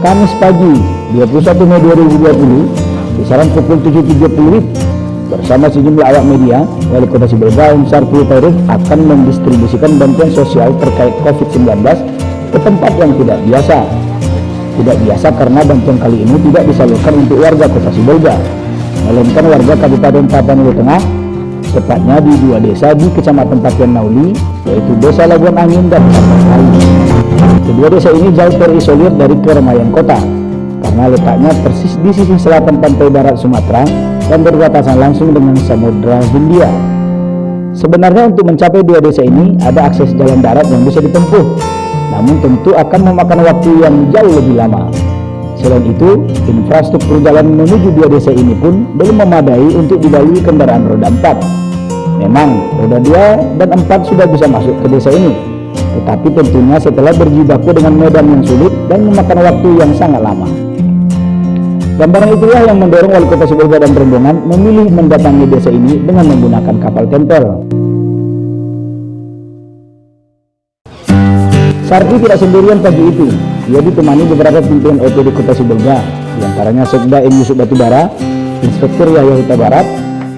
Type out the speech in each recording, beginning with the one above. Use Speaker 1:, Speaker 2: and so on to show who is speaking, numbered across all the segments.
Speaker 1: Kamis pagi 21 Mei 2020 kisaran pukul 7.30 bersama sejumlah awak media, Wali Kota Sibolga M. Sarpul Tauruf akan mendistribusikan bantuan sosial terkait COVID-19 ke tempat yang tidak biasa. Tidak biasa karena bantuan kali ini tidak disalurkan untuk warga Kota Sibolga, melainkan warga Kabupaten Tapanuli Tengah, tepatnya di dua desa di Kecamatan Tapian Nauli, yaitu Desa Labuan Angin dan Tapan Kali. Kedua desa ini jauh terisolir dari keramaian kota, karena letaknya persis di sisi selatan pantai barat Sumatera dan berbatasan langsung dengan Samudra Hindia. Sebenarnya untuk mencapai dua desa ini ada akses jalan darat yang bisa ditempuh, namun tentu akan memakan waktu yang jauh lebih lama. Selain itu, infrastruktur jalan menuju dua desa ini pun belum memadai untuk dilalui kendaraan roda 4. Memang roda 2 dan 4 sudah bisa masuk ke desa ini, tetapi tentunya setelah berjibaku dengan medan yang sulit dan memakan waktu yang sangat lama. Gambaran itulah yang mendorong Wali Kota Sibolga dan rombongan memilih mendatangi desa ini dengan menggunakan kapal tempel. Sarpi tidak sendirian pagi itu. Ia ditemani beberapa pimpinan OPD Kota Sibolga, diantaranya Sekda M. Yusuf Batubara, Inspektur Yahya Huta Barat,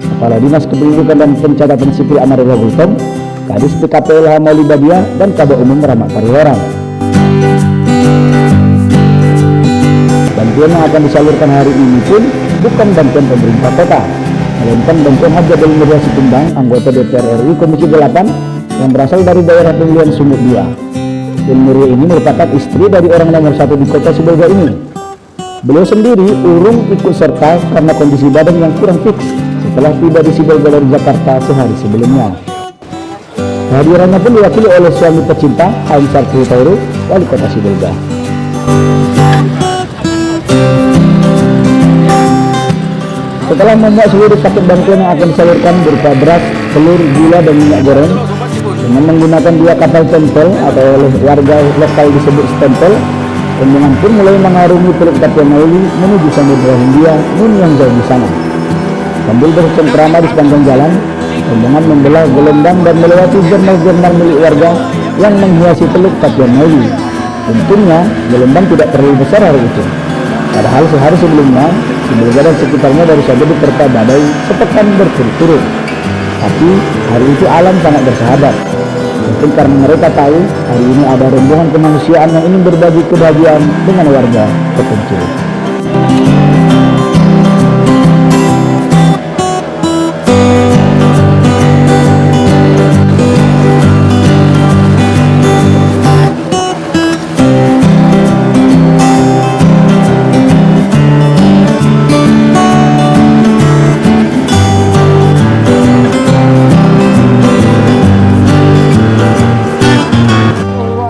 Speaker 1: Kepala Dinas Kependudukan dan Pencatatan Sipil Amarilla Gultom, Kadis PKPLH Mauli Badia, dan Kabak Umum Rahmat Pariwaran. Bantuan yang akan disalurkan hari ini pun bukan bantuan pemerintah kota, melainkan bantuan Haji Abdul Mulia Situmbang, anggota DPR RI Komisi 8 yang berasal dari daerah pemilihan Sumut 2. Abdul Mulia ini merupakan istri dari orang nomor 1 di Kota Sibolga ini. Beliau sendiri urung ikut serta karena kondisi badan yang kurang fix setelah tiba di Sibolga dari Jakarta sehari sebelumnya. Kehadirannya pun diwakili oleh suami tercinta M. Sarpul Tauruf, Wali Kota Sibolga. Setelah memuat seluruh paket bantuan yang akan disalurkan berupa beras, telur, gula, dan minyak goreng dengan menggunakan 2 kapal tempel atau oleh warga lokal disebut stempel, rombongan pun mulai mengarungi Teluk Tapian Nauli menuju Samudra Hindia yang jauh di sana. Sambil bercengkrama di sepanjang jalan, rombongan membelah gelombang dan melewati jernal-jernal milik warga yang menghiasi Teluk Tapian Nauli. Tentunya gelombang tidak terlalu besar hari itu, padahal sehari sebelumnya Sibolga dan sekitarnya baru saja diterpa badai sepekan berturut-turut. Tapi hari itu alam sangat bersahabat. Mungkin karena mereka tahu hari ini ada rombongan kemanusiaan yang ingin berbagi kebahagiaan dengan warga terpencil.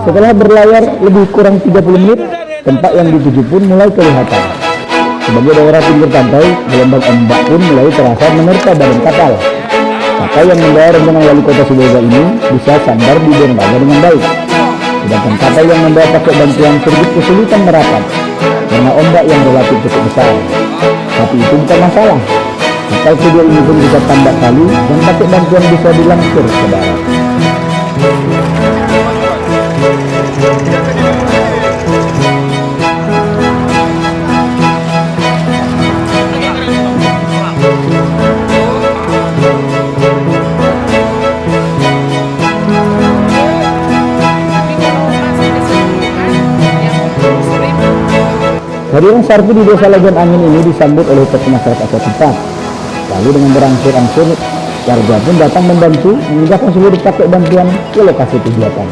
Speaker 1: Setelah berlayar lebih kurang 30 menit, tempat yang dituju pun mulai kelihatan. Sebagai daerah pinggir pantai, gelombang ombak pun mulai terasa menerpa badan kapal. Kapal yang membawa rombongan Wali Kota Sibolga ini bisa sandar di dermaga dengan baik. Sedangkan kapal yang membawa paket bantuan sedikit kesulitan merapat karena ombak yang relatif cukup besar. Tapi itu bukan masalah. Kapal kedua ini pun bisa tambak kali dan paket bantuan bisa dilangsir ke darat. Kehadiran Sarpi di Desa Labuan Angin ini disambut oleh tokoh masyarakat setempat. Lalu dengan berangsur-angsur, warga pun datang membantu memindahkan seluruh paket bantuan ke lokasi kegiatan.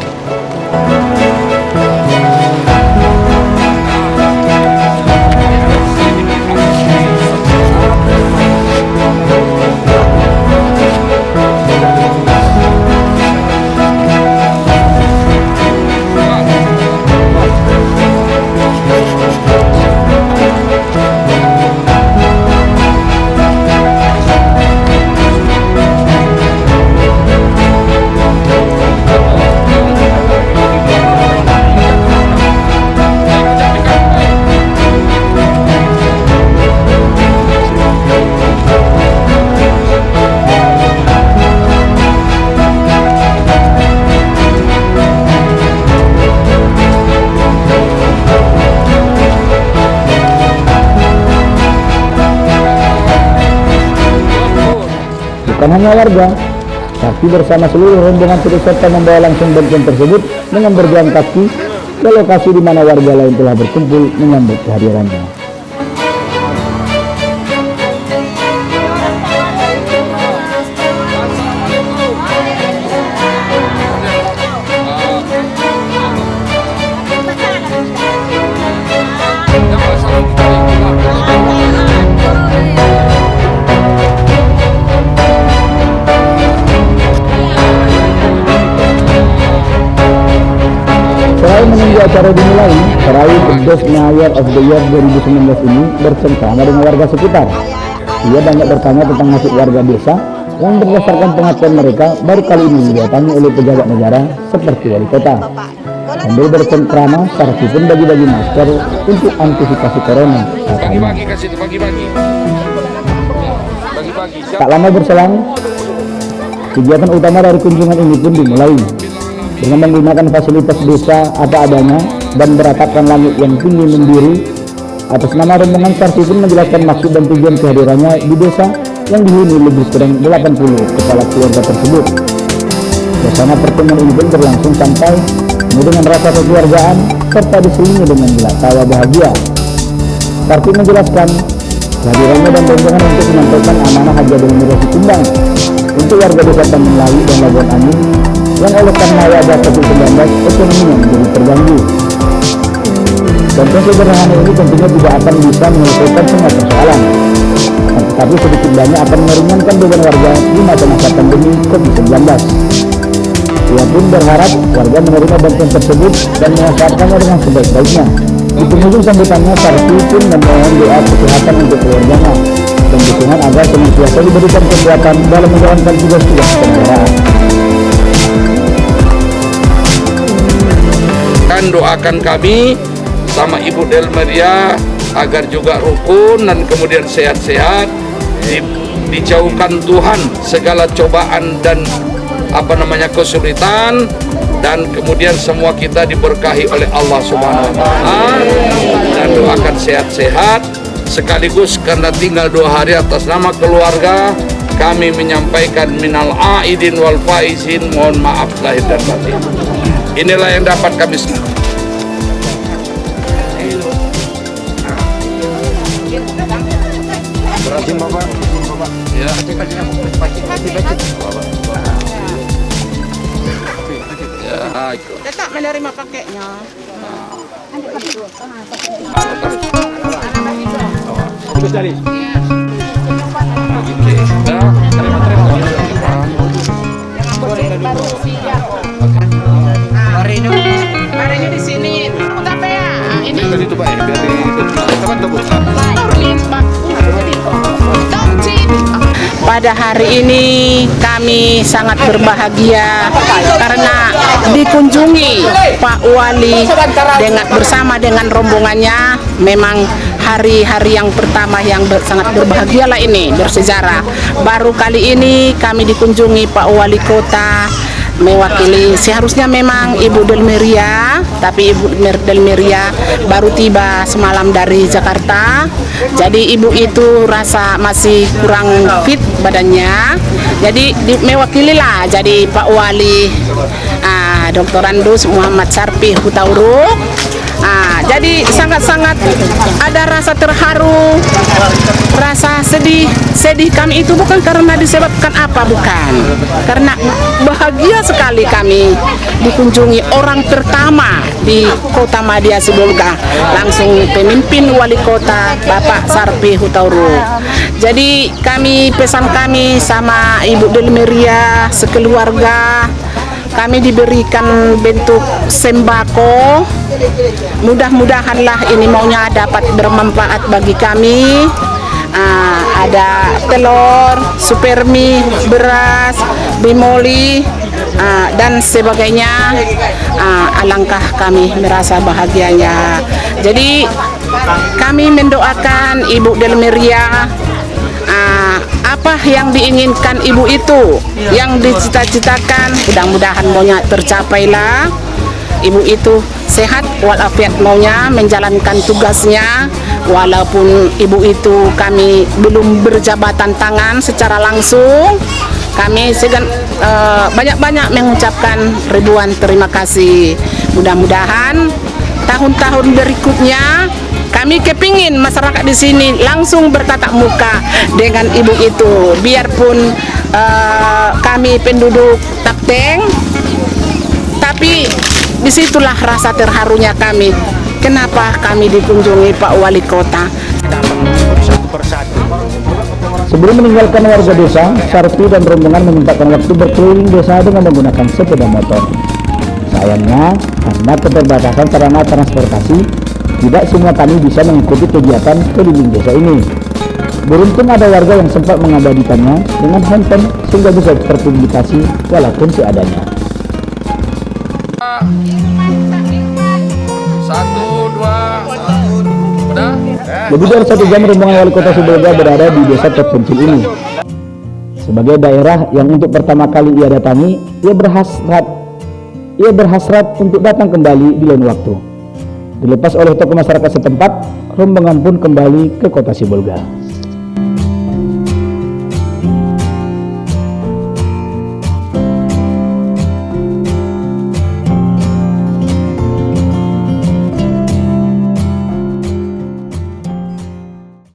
Speaker 1: Bukan hanya warga, tapi bersama seluruh rombongan turut serta membawa langsung bantuan tersebut dengan berjalan kaki ke lokasi di mana warga lain telah berkumpul menyambut kehadirannya. Selain menunggu acara dimulai, peraih The Best Mayor of the Year 2019 ini bercengkrama dengan warga sekitar. Ia banyak bertanya tentang nasib warga desa yang berdasarkan pengakuan mereka baru kali ini didatangi oleh pejabat negara seperti wali kota. Sambil bercengkrama, Sarti pun bagi-bagi masker untuk antisipasi corona. Tak lama berselang, kegiatan utama dari kunjungan ini pun dimulai dengan menggunakan fasilitas desa apa adanya dan beratapkan langit yang tinggi mendiri. Atas nama rombongan, Sarti pun menjelaskan maksud dan tujuan kehadirannya di desa yang dihuni lebih kurang 80 kepala keluarga tersebut. Suasana pertemuan ini pun berlangsung santai penuh dengan rasa kekeluargaan serta diselingi dengan gelak tawa bahagia. Sarti menjelaskan kehadirannya dan rombongan untuk menyampaikan amanah Haji Abdul Miria Sikumbang untuk warga desa Tanjung Lawi dan Labuan Angin yang oleh karena wabah COVID-19 ekonominya menjadi terganggu. Bantuan sederhana ini tentunya tidak akan bisa menyelesaikan semua persoalan, tetapi sedikit banyak akan meringankan beban warga di masa-masa pandemi COVID-19. Ia pun berharap warga menerima bantuan tersebut dan memanfaatkannya dengan sebaik-baiknya. Di penghujung sambutannya, Sarti pun memohon doa kesehatan untuk keluarganya dan dukungan agar senantiasa diberikan kekuatan dalam menjalankan tugas-tugas kenegaraan.
Speaker 2: Doakan kami sama Ibu Del Miria agar juga rukun dan kemudian sehat-sehat, dijauhkan Tuhan segala cobaan dan kesulitan, dan kemudian semua kita diberkahi oleh Allah Subhanahu wa Ta'ala, dan doakan sehat-sehat sekaligus karena tinggal 2 hari atas nama keluarga kami menyampaikan minal aidin wal faizin, mohon maaf lahir dan batin. Inilah yang dapat kami ya.
Speaker 3: Tetap menerima kakeknya.
Speaker 2: Terus dari.
Speaker 3: Hari ini di sini. Apa ya? Ini.
Speaker 2: Itu Pak, biar
Speaker 3: pada hari ini kami sangat berbahagia karena dikunjungi Pak Wali bersama dengan rombongannya. Memang hari-hari yang pertama yang sangat berbahagia lah, ini bersejarah. Baru kali ini kami dikunjungi Pak Wali Kota mewakili, seharusnya memang Ibu Del Miria, tapi Ibu Del Miria baru tiba semalam dari Jakarta. Jadi ibu itu rasa masih kurang fit badannya, jadi mewakili lah jadi Pak Wali Dr. Andus Muhammad Sarpi Hutauruk. Jadi sangat-sangat ada rasa terharu, rasa sedih kami itu bukan karena disebabkan apa, bukan, karena bahagia sekali kami dikunjungi orang pertama di Kota Madia Sibolga, langsung pemimpin wali kota Bapak Sarpi Hutauruk. Jadi pesan kami sama Ibu Del Miria sekeluarga, kami diberikan bentuk sembako. Mudah-mudahanlah ini maunya dapat bermanfaat bagi kami. Ada telur, supermi, beras, bimoli, dan sebagainya. Alangkah kami merasa bahagianya. Jadi kami mendoakan Ibu Del Miria, apa yang diinginkan ibu itu, yang dicita-citakan, mudah-mudahan maunya tercapailah. Ibu itu sehat walafiat, maunya menjalankan tugasnya Walaupun ibu itu kami belum berjabatan tangan secara langsung, kami banyak-banyak mengucapkan ribuan terima kasih. Mudah-mudahan tahun-tahun berikutnya kami kepingin masyarakat di sini langsung bertatap muka dengan ibu itu. Biarpun kami penduduk Tapteng, tapi disitulah rasa terharunya kami. Kenapa kami dikunjungi Pak Wali Kota?
Speaker 1: Sebelum meninggalkan warga desa, Sarpi dan rombongan menyempatkan waktu berkeliling desa dengan menggunakan sepeda motor. Sayangnya, karena keterbatasan sarana transportasi, tidak semua tani bisa mengikuti kegiatan keliling desa ini. Beruntung ada warga yang sempat mengabadikannya dengan handphone sehingga bisa terpublikasi walaupun seadanya.
Speaker 2: 1, 2, udah?
Speaker 1: Lebih dari 1 jam rombongan wali kota Sibolga berada di desa terpencil ini. Sebagai daerah yang untuk pertama kali ia datangi, ia berhasrat untuk datang kembali di lain waktu. Dilepas oleh tokoh masyarakat setempat, rombongan pun kembali ke kota Sibolga.